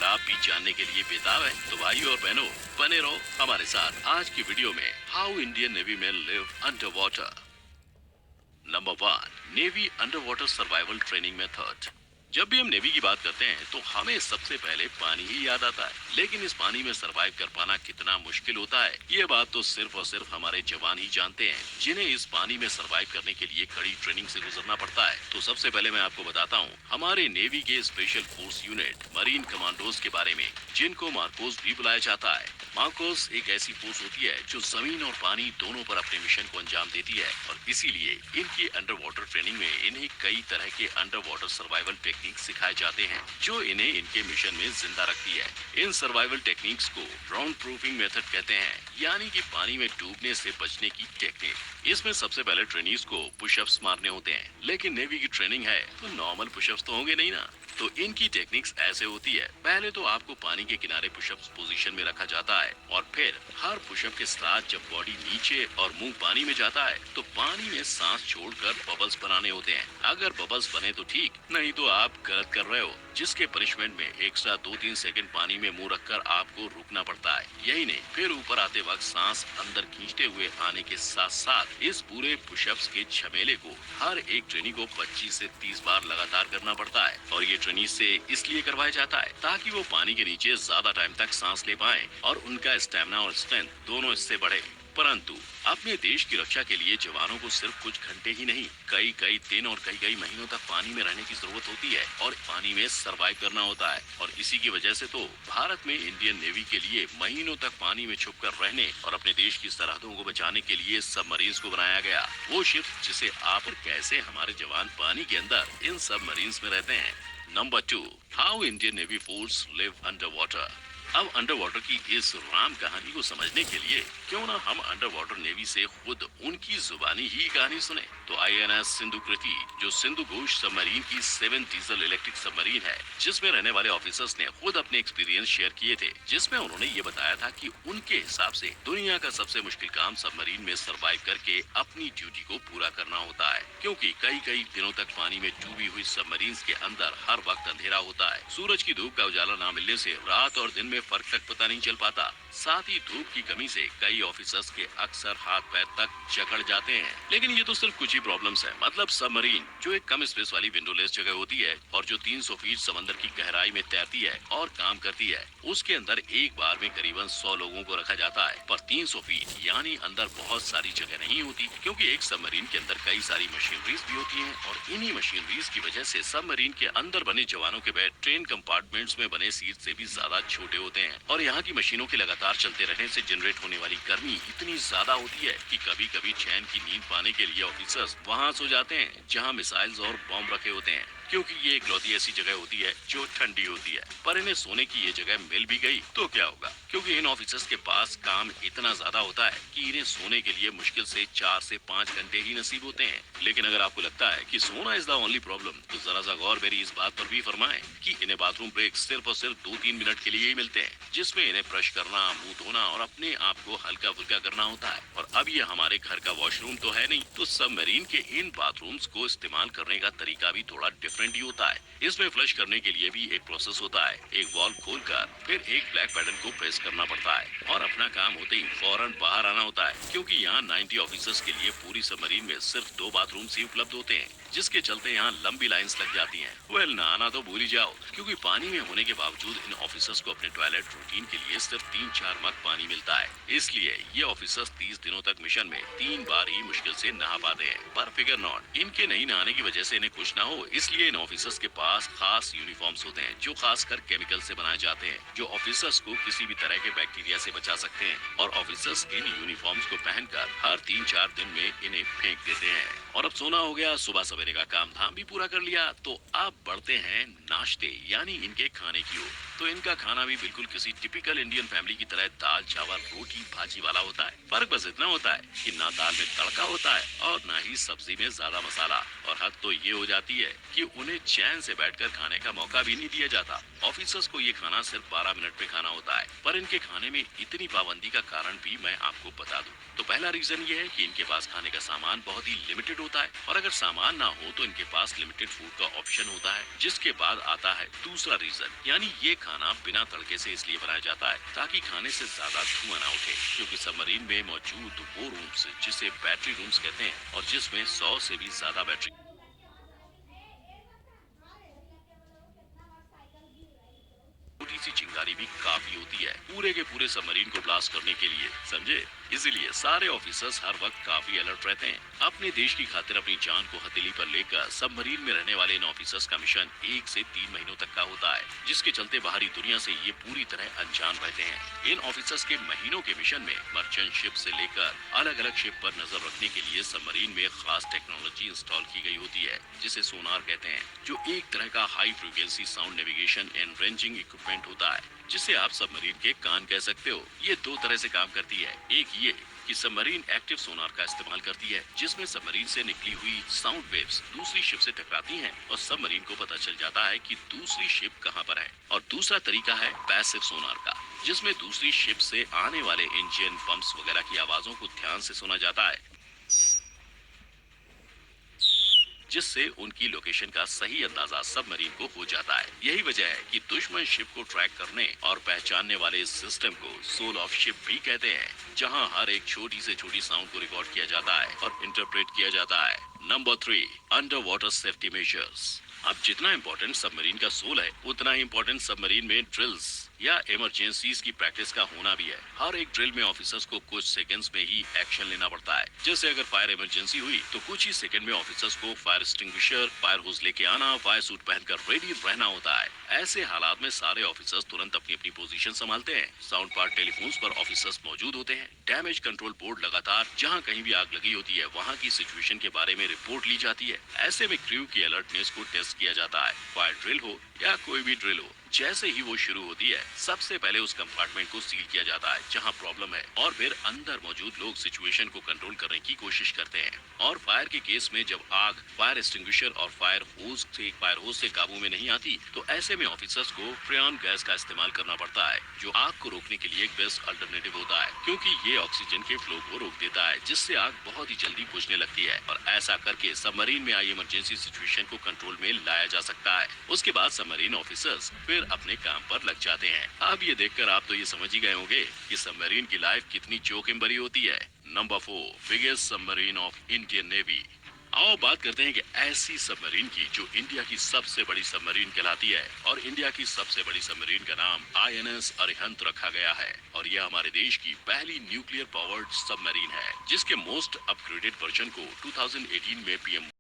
आप भी जानने के लिए बेताब हैं, तो भाइयों और बहनों बने रहो हमारे साथ आज की वीडियो में। How Indian navy man live under water. Number 1, navy under water survival training method. जब भी हम नेवी की बात करते हैं तो हमें सबसे पहले पानी ही याद आता है, लेकिन इस पानी में सरवाइव कर पाना कितना मुश्किल होता है ये बात तो सिर्फ और सिर्फ हमारे जवान ही जानते हैं, जिन्हें इस पानी में सरवाइव करने के लिए कड़ी ट्रेनिंग से गुजरना पड़ता है। तो सबसे पहले मैं आपको बताता हूँ हमारे नेवी के special force unit marine commandos के बारे में, जिनको मार्कोस भी बुलाया जाता है। मार्कोस एक ऐसी फोर्स होती है जो जमीन और पानी दोनों पर अपने मिशन को अंजाम देती है, और इसीलिए इनकी अंडर वाटर ट्रेनिंग में इन्हें कई तरह के अंडर वाटर सर्वाइवल टेक्निक सिखाए जाते हैं, जो इन्हें इनके मिशन में जिंदा रखती है। इन सर्वाइवल टेक्निक्स को ड्राउन प्रूफिंग मेथड कहते हैं, यानी कि पानी में डूबने से बचने की टेक्निक। इसमें सबसे पहले ट्रेनीज को पुशअप्स मारने होते हैं, लेकिन नेवी की ट्रेनिंग है तो नॉर्मल पुशअप्स तो होंगे नहीं ना। तो इनकी टेक्निक्स ऐसे होती है, पहले तो आपको पानी के किनारे पुशअप्स पोजीशन में रखा जाता है, और फिर हर पुशअप के साथ जब बॉडी नीचे और मुंह पानी में जाता है तो पानी में सांस छोड़कर बबल्स बनाने होते हैं। अगर बबल्स बने तो ठीक, नहीं तो आप गलत कर रहे हो, जिसके पनिशमेंट में एक्स्ट्रा 2-3 सेकंड पानी में मुंह रखकर आपको रुकना पड़ता है। यही नहीं, फिर ऊपर आते वक्त सांस अंदर खींचते हुए आने के साथ साथ इस पूरे पुशअप्स के झमेले को हर एक ट्रेनी को 25 से 30 बार लगातार करना पड़ता है। और ये ट्रेनी से इसलिए करवाया जाता है ताकि वो पानी के नीचे ज्यादा टाइम तक सांस ले पाएं और उनका स्टेमिना और स्ट्रेंथ दोनों इससे बढ़े। परंतु अपने देश की रक्षा के लिए जवानों को सिर्फ कुछ घंटे ही नहीं, कई दिन और कई महीनों तक पानी में रहने की जरूरत होती है और पानी में सरवाइव करना होता है। और इसी की वजह से तो भारत में इंडियन नेवी के लिए महीनों तक पानी में छुपकर रहने और अपने देश की सरहदों को बचाने के लिए सबमरीन्स को बनाया गया। वो शिप जिसे आप और कैसे हमारे जवान पानी के अंदर इन सबमरीन्स में रहते हैं। Number 2, how Indian navy force live under water. अब अंडर वाटर की इस राम कहानी को समझने के लिए क्यों ना हम अंडर वाटर नेवी से खुद उनकी जुबानी ही कहानी सुने। तो INS सिंधु कृति, जो सिंधु घोष सबमरीन की 7 डीजल इलेक्ट्रिक सबमरीन है, जिसमें रहने वाले ऑफिसर्स ने खुद अपने एक्सपीरियंस शेयर किए थे, जिसमें उन्होंने ये बताया था कि उनके हिसाब से दुनिया का सबसे मुश्किल काम सबमरीन में सरवाइव करके अपनी ड्यूटी को पूरा करना होता है, क्योंकि कई दिनों तक पानी में डूबी हुई सबमरीन के अंदर हर वक्त अंधेरा होता है। सूरज की धूप का उजाला न मिलने से रात और दिन में फर्क तक पता नहीं चल पाता। साथ ही धूप की कमी से कई ऑफिसर्स के अक्सर हाथ पैर तक जकड़ जाते हैं। लेकिन ये तो सिर्फ कुछ ही प्रॉब्लम्स है। मतलब सबमरीन जो एक कम स्पेस वाली विंडोलेस जगह होती है और जो 300 फीट समंदर की गहराई में तैरती है और काम करती है, उसके अंदर एक बार में करीबन 100 लोगों को रखा जाता है। पर 300 फीट यानी अंदर बहुत सारी जगह नहीं होती, क्योंकि एक सबमरीन के अंदर कई सारी मशीनरीज भी होती हैं, और इन्हीं मशीनरीज की वजह से सबमरीन के अंदर बने जवानों के बेड ट्रेन कंपार्टमेंट्स में बने सीट से भी ज्यादा छोटे होते हैं। और यहाँ की मशीनों के लगातार चलते रहने से जनरेट होने वाली गर्मी इतनी ज्यादा होती है कि कभी चैन की नींद पाने के लिए ऑफिसर्स वहाँ सो जाते हैं जहाँ मिसाइल्स और बॉम्ब रखे होते हैं, क्योंकि ये इकलौती ऐसी जगह होती है जो ठंडी होती है। पर इन्हें सोने की ये जगह मिल भी गई तो क्या होगा, क्योंकि इन ऑफिसर्स के पास काम इतना ज्यादा होता है कि इन्हें सोने के लिए मुश्किल से 4 से 5 घंटे ही नसीब होते हैं। लेकिन अगर आपको लगता है कि सोना इज द ओनली प्रॉब्लम, तो जरा सा गौर मेरी इस बात पर भी फरमाएं कि इन्हें बाथरूम ब्रेक सिर्फ और सिर्फ 2-3 मिनट के लिए ही मिलते हैं, जिसमें इन्हें ब्रश करना, मुंह धोना और अपने आप को हल्का फुल्का करना होता है। और अब ये हमारे घर का वॉशरूम तो है नहीं, तो सबमरीन के इन बाथरूम्स को इस्तेमाल करने का तरीका भी थोड़ा डिफरेंट ही होता है। इसमें फ्लश करने के लिए भी एक प्रोसेस होता है। एक वॉल्व खोलकर फिर एक ब्लैक पैडल को प्रेस करना पड़ता है और अपना काम होते ही फौरन बाहर आना होता है, क्योंकि यहाँ 90 ऑफिसर्स के लिए पूरी सबमरीन में सिर्फ 2 बाथरूम ही उपलब्ध होते हैं, जिसके चलते यहाँ लंबी लाइंस लग जाती हैं। वेल, नहाना तो भूल ही जाओ, क्योंकि पानी में होने के बावजूद इन ऑफिसर्स को अपने टॉयलेट रूटीन के लिए सिर्फ 3-4 मग पानी मिलता है। इसलिए ये ऑफिसर्स 30 दिनों तक मिशन में 3 बार ही मुश्किल से नहा पाते हैं। पर फिगर नॉट, इनके नहीं नहाने की वजह से इन्हें कुछ ना हो, इसलिए इन ऑफिसर्स के पास खास यूनिफॉर्म्स होते हैं जो खासकर केमिकल से बनाए जाते हैं, जो ऑफिसर्स को किसी भी तरह के बैक्टीरिया से बचा सकते हैं। और ऑफिसर्स इन यूनिफॉर्म्स को पहनकर हर 3-4 दिन में इन्हें फेंक देते हैं। और अब सोना हो गया, सुबह सवेरे का काम धाम भी पूरा कर लिया, तो अब बढ़ते हैं नाश्ते यानी इनके खाने की ओर। तो इनका खाना भी बिल्कुल किसी टिपिकल इंडियन फैमिली की तरह दाल चावल रोटी भाजी वाला होता है। फर्क बस इतना होता है कि ना दाल में तड़का होता है और ना ही सब्जी में ज्यादा मसाला। और हद तो ये हो जाती है कि उन्हें चैन से बैठकर खाने का मौका भी नहीं दिया जाता। ऑफिसर्स को ये खाना सिर्फ 12 मिनट में खाना होता है, पर इनके खाने में इतनी पाबंदी का कारण भी मैं आपको बता दूं। तो पहला रीजन ये है कि इनके पास खाने का सामान बहुत ही लिमिटेड होता है, और अगर सामान ना हो तो इनके पास लिमिटेड फूड का ऑप्शन होता है। जिसके बाद आता है दूसरा रीजन, यानी ये खाना बिना तड़के से इसलिए बनाया जाता है ताकि खाने से ज्यादा धुआं ना उठे, क्योंकि सबमरीन में मौजूद वो रूम्स जिसे बैटरी रूम्स कहते हैं और जिसमें 100 से भी ज्यादा बैटरी छोटी सी चिंगारी भी काफी होती है पूरे के पूरे सबमरीन को ब्लास्ट करने के लिए, समझे। इसीलिए सारे ऑफिसर्स हर वक्त काफी अलर्ट रहते हैं। अपने देश की खातिर अपनी जान को हथेली पर लेकर सबमरीन में रहने वाले इन ऑफिसर्स का मिशन 1 से 3 महीनों तक का होता है, जिसके चलते बाहरी दुनिया से ये पूरी तरह अनजान रहते हैं। इन ऑफिसर्स के महीनों के मिशन में मर्चेंट शिप से लेकर अलग अलग शिप पर नजर रखने के लिए सबमरीन में खास टेक्नोलॉजी इंस्टॉल की गई होती है, जिसे सोनार कहते हैं, जो एक तरह का high frequency sound navigation and ranging equipment होता है, जिसे आप सबमरीन के कान कह सकते हो। ये दो तरह से काम करती है। एक ये कि सबमरीन एक्टिव सोनार का इस्तेमाल करती है, जिसमें सबमरीन से निकली हुई साउंड वेव्स दूसरी शिप से टकराती हैं और सबमरीन को पता चल जाता है कि दूसरी शिप कहां पर है। और दूसरा तरीका है पैसिव सोनार का, जिसमें दूसरी शिप से आने वाले इंजन, पंप्स वगैरह की आवाजों को ध्यान से सुना जाता है, जिससे उनकी लोकेशन का सही अंदाजा सबमरीन को हो जाता है। यही वजह है कि दुश्मन शिप को ट्रैक करने और पहचानने वाले इस सिस्टम को सोल ऑफ शिप भी कहते हैं, जहां हर एक छोटी से छोटी साउंड को रिकॉर्ड किया जाता है और इंटरप्रेट किया जाता है। Number 3, under water safety measures. अब जितना इम्पोर्टेंट सबमरीन का सोल है, उतना ही इम्पोर्टेंट सबमरीन में ड्रिल्स या इमरजेंसीज की प्रैक्टिस का होना भी है। हर एक ड्रिल में ऑफिसर्स को कुछ सेकंड्स में ही एक्शन लेना पड़ता है। जैसे अगर फायर इमरजेंसी हुई तो कुछ ही सेकंड में ऑफिसर्स को फायर एक्सटिंग्विशर, फायर होस लेके आना, फायर सूट पहनकर रेडी रहना होता है। ऐसे हालात में सारे ऑफिसर्स तुरंत अपनी अपनी पोजीशन संभालते हैं। साउंड पार्ट टेलीफोन्स पर ऑफिसर्स मौजूद होते हैं। डैमेज कंट्रोल बोर्ड लगातार जहां कहीं भी आग लगी होती है वहां की सिचुएशन के बारे में रिपोर्ट ली जाती है। ऐसे में क्रू की अलर्टनेस को टेस्ट किया जाता है। फायर ड्रिल हो या कोई भी ड्रिल हो, जैसे ही वो शुरू होती है सबसे पहले उस कंपार्टमेंट को सील किया जाता है जहां प्रॉब्लम है, और फिर अंदर मौजूद लोग सिचुएशन को कंट्रोल करने की कोशिश करते हैं। और फायर के केस में जब आग फायर एक्सटिंग्विशर और फायर होस से काबू में नहीं आती, तो ऐसे में ऑफिसर्स को फ्रेन गैस का इस्तेमाल करना पड़ता है, जो आग को रोकने के लिए एक बेस्ट अल्टरनेटिव होता है, क्योंकि ये ऑक्सीजन के फ्लो को रोक देता है, जिससे आग बहुत ही जल्दी बुझने लगती है। और ऐसा करके सबमरीन में आई इमरजेंसी सिचुएशन को कंट्रोल में लाया जा सकता है। उसके बाद सबमरीन ऑफिसर्स फिर अपने काम पर लग जाते हैं। अब ये देखकर आप तो ये समझ ही गए होंगे कि सबमरीन की लाइफ कितनी जोखिम भरी होती है। Number 4, biggest submarine of Indian navy. आओ बात करते हैं कि ऐसी सबमरीन की जो इंडिया की सबसे बड़ी सबमरीन कहलाती है, और इंडिया की सबसे बड़ी सबमरीन का नाम INS अरिहंत रखा गया है, और यह हमारे देश की पहली न्यूक्लियर पावर्ड सबमरीन है, जिसके मोस्ट अपग्रेडेड वर्जन को 2018 में PM